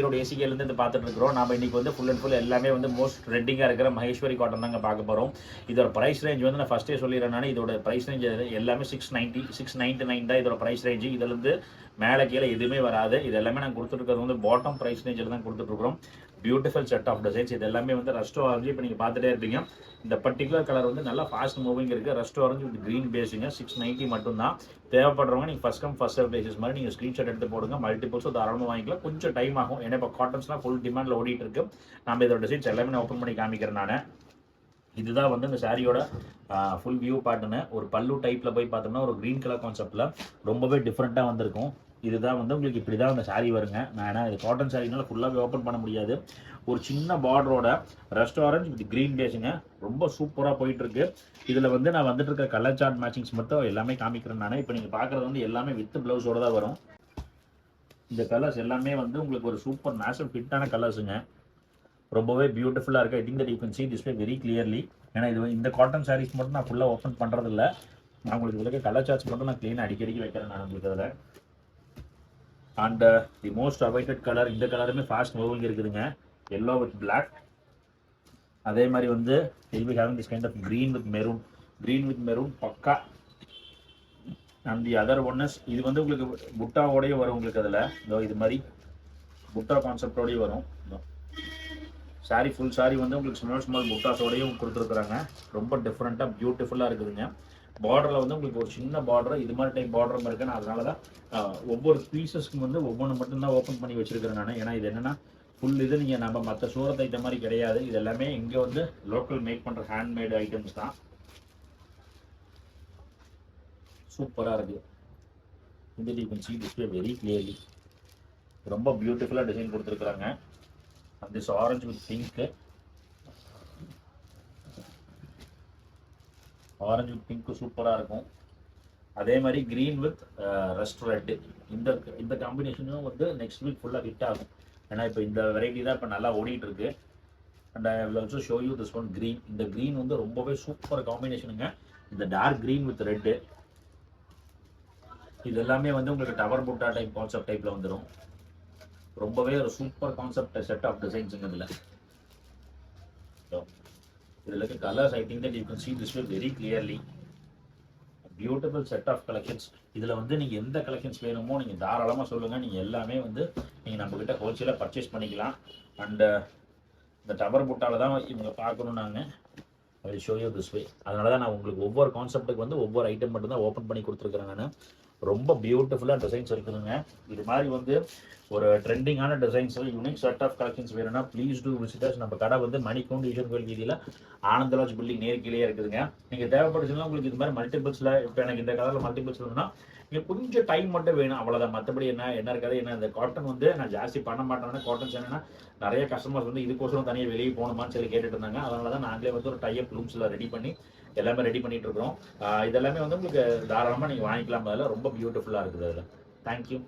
ஈரோடு ஏசிகேலேருந்து இந்த பார்த்துட்டு இருக்கிறோம். நம்ம இன்னைக்கு வந்து ஃபுல் அண்ட் ஃபுல் எல்லாமே வந்து மோஸ்ட் ட்ரெண்டிங்காக இருக்கிற மகேஸ்வரி காட்டன் தாங்க பார்க்க போகிறோம். இதோட ப்ரைஸ் ரேஞ்ச் வந்து நான் ஃபஸ்ட்டே சொல்லிடுறேன். இதோட ப்ரைஸ் ரேஞ்ச் எல்லாமே 699 தான் இதோட ப்ரைஸ் ரேஞ்சு. இதுலேருந்து மேலே கீழே எதுவுமே வராது. இது எல்லாமே நாங்கள் கொடுத்துருக்கிறது வந்து பாட்டம் ப்ரைஸ் ரேஞ்சில் தான் கொடுத்துட்ருக்குறோம். Beautiful set of designs. இது எல்லாமே வந்து ரஸ்ட் ஆரஞ்சு. இப்போ நீங்கள் பார்த்துட்டே இருப்பீங்க. இந்த பர்டிகுலர் கலர் வந்து நல்லா ஃபாஸ்ட் மூவிங் இருக்குது. ரஸ்ட் ஆரஞ்சு வித் க்ரீன் பேஸுங்க. 690 மட்டும்தான். தேவைப்படுறவங்க நீங்கள் first come first serve basis மாதிரி நீங்கள் ஸ்க்ரீன்ஷாட் எடுத்து போடுங்க. மல்டிபிள்ஸும் தாராளமாக வாங்கிக்கலாம். கொஞ்சம் டைம் ஆகும். ஏன்னா இப்போ காட்டன்ஸ்லாம் ஃபுல் டிமாண்டில் ஓடிட்டு இருக்கு. நம்ம இதோட டிசைன்ஸ் எல்லாமே நான் ஓப்பன் பண்ணி காமிக்கிறேன் நான். இதுதான் வந்து இந்த சாரியோட ஃபுல் வியூ பேட்டர்னு. ஒரு பல்லு டைப்பில் போய் பார்த்தோம்னா ஒரு க்ரீன் கலர் கான்செப்டில் ரொம்பவே டிஃப்ரெண்ட்டாக வந்திருக்கும். இதுதான் வந்து உங்களுக்கு இப்படி தான் அந்த சாரீ வருங்க. நான் ஏன்னா இது காட்டன் சாரீனால ஃபுல்லாகவே ஓப்பன் பண்ண முடியாது. ஒரு சின்ன பார்டரோட ரஸ்ட் ஆரஞ்ச் வித் க்ரீன் பேஸுங்க. ரொம்ப சூப்பராக போயிட்டுருக்கு. இதில் வந்து நான் வந்துட்டு இருக்க கலர் சார்ட் மேட்சிங்ஸ் மட்டும் எல்லாமே காமிக்கிறேன் நான். இப்போ நீங்கள் பார்க்குறது வந்து எல்லாமே வித் ப்ளவுஸோடு தான் வரும். இந்த கலர்ஸ் எல்லாமே வந்து உங்களுக்கு ஒரு சூப்பர் மேசிவ் ஃபிட்டான கலர்ஸுங்க. ரொம்பவே பியூட்டிஃபுல்லாக இருக்குது. ஐ think that you can see this way very clearly. ஏன்னா இது இந்த காட்டன் சாரீஸ் மட்டும் நான் ஃபுல்லாக ஓப்பன் பண்ணுறதில்ல. நான் உங்களுக்கு இதில் கலர் சார்ட்ஸ் மட்டும் நான் க்ளீனாக அடிக்கடிக்கு வைக்கிறேன் நான் உங்களுக்கு அதில். And the most awaited colour, இந்த கலருமே ஃபாஸ்ட் மூவிங் இருக்குதுங்க. Yellow with black. அதே மாதிரி வந்து will be having this kind of green with maroon. Green with maroon பக்கா. அண்ட் தி அதர் ஒன்னஸ் இது வந்து உங்களுக்கு புட்டாவோடய வரும். உங்களுக்கு அதில் இதோ இது மாதிரி புட்டா கான்செப்டோடய வரும். சாரி ஃபுல் சாரி வந்து உங்களுக்கு ஸ்மால் புட்டாஸோடையும் கொடுத்துருக்குறாங்க. ரொம்ப டிஃப்ரெண்ட்டாக பியூட்டிஃபுல்லாக இருக்குதுங்க. பார்டரில் வந்து உங்களுக்கு ஒரு சின்ன பார்டர் இது மாதிரி டைப் பார்டரும் இருக்குன்னு அதனால தான் ஒவ்வொரு பீசஸ்க்கும் வந்து ஒவ்வொன்று மட்டும்தான் ஓப்பன் பண்ணி வச்சுருக்கிறேன் நான். ஏன்னா இது என்னென்னா ஃபுல் இது நீங்கள் நம்ம மற்ற சூரத் ஐட்டம் மாதிரி கிடையாது. இது எல்லாமே இங்கே வந்து லோக்கல் மேக் பண்ணுற ஹேண்ட்மேடு ஐட்டம்ஸ் தான். சூப்பராக இருக்குது. இந்த you can see this way very clearly. ரொம்ப பியூட்டிஃபுல்லாக டிசைன் கொடுத்துருக்குறாங்க. This orange with pink. Orange with pink சூப்பராக இருக்கும். அதே மாதிரி க்ரீன் வித் ரஸ்ட் ரெட்டு. இந்த காம்பினேஷனும் வந்து நெக்ஸ்ட் வீக் ஃபுல்லாக ஹிட் ஆகும். ஏன்னா இப்போ இந்த வெரைட்டி தான் இப்போ நல்லா ஓடிட்டு இருக்கு. And I will also show you this one green. இந்த க்ரீன் வந்து ரொம்பவே சூப்பர் காம்பினேஷனுங்க. இந்த டார்க் க்ரீன் வித் ரெட்டு. இது எல்லாமே வந்து உங்களுக்கு டவர் புட்டா டைப் கான்செப்ட் டைப்பில் வந்துடும். ரொம்பவே ஒரு சூப்பர் கான்செப்ட் செட் ஆஃப் டிசைன்ஸுங்க இதில். இதில் இருக்க colours I think that you can see this way very clearly. Beautiful set of collections. இதில் வந்து நீங்கள் எந்த கலெக்ஷன்ஸ் வேணுமோ நீங்கள் தாராளமாக சொல்லுங்கள். நீங்கள் எல்லாமே வந்து நீங்கள் நம்மக்கிட்ட ஹோல்சேலாக பர்ச்சேஸ் பண்ணிக்கலாம். அண்டு இந்த டவர் புட்டாவில் தான் இவங்க பார்க்கணும் நாங்கள். I show you this way. அதனால தான் நான் உங்களுக்கு ஒவ்வொரு கான்செப்ட்டுக்கு வந்து ஒவ்வொரு ஐட்டம் மட்டும் தான் ஓப்பன் பண்ணி கொடுத்துருக்குறேன் நான். ரொம்ப பியூட்டிஃபுல்லாக டிசைன்ஸ் இருக்குதுங்க. இது மாதிரி வந்து ஒரு ட்ரெண்டிங்கான designs unique set of collections வேணும்னா ப்ளீஸ் டூ விசிட்டர்ஸ். நம்ம கடை வந்து மணிக்கூண்டு ஈஸ்வரன் கோயில் வீதியில் ஆனந்தராஜ் பில்டிங் நேர்கீழே இருக்குதுங்க. நீங்கள் தேவைப்படுச்சுன்னா உங்களுக்கு இது மாதிரி மல்டிபிள்ஸில் இப்போ எனக்கு இந்த கலரில் மல்டிபிள்ஸ் வேணும்னா நீங்கள் கொஞ்சம் டைம் மட்டும் வேணும், அவ்வளோதான். மற்றபடி என்ன இருக்காது. ஏன்னா இந்த காட்டன் வந்து நான் ஜாஸ்தி பண்ண மாட்டேன்னா காட்டன்ஸ் என்னென்னா நிறைய கஸ்டமர்ஸ் வந்து இதுக்கோசரம் தனியாக வெளியே போகணுமான்னு சொல்லி கேட்டுட்டு இருந்தாங்க. அதனால தான் நாங்களே வந்து ஒரு டைப் ரூம்ஸில் ரெடி பண்ணி எல்லாமே ரெடி பண்ணிட்டு இருக்கிறோம். இதெல்லாமே வந்து உங்களுக்கு தாராளமாக நீங்கள் வாங்கிக்கலாம். அதில் ரொம்ப பியூட்டிஃபுல்லாக இருக்குது அதில். தேங்க்யூ.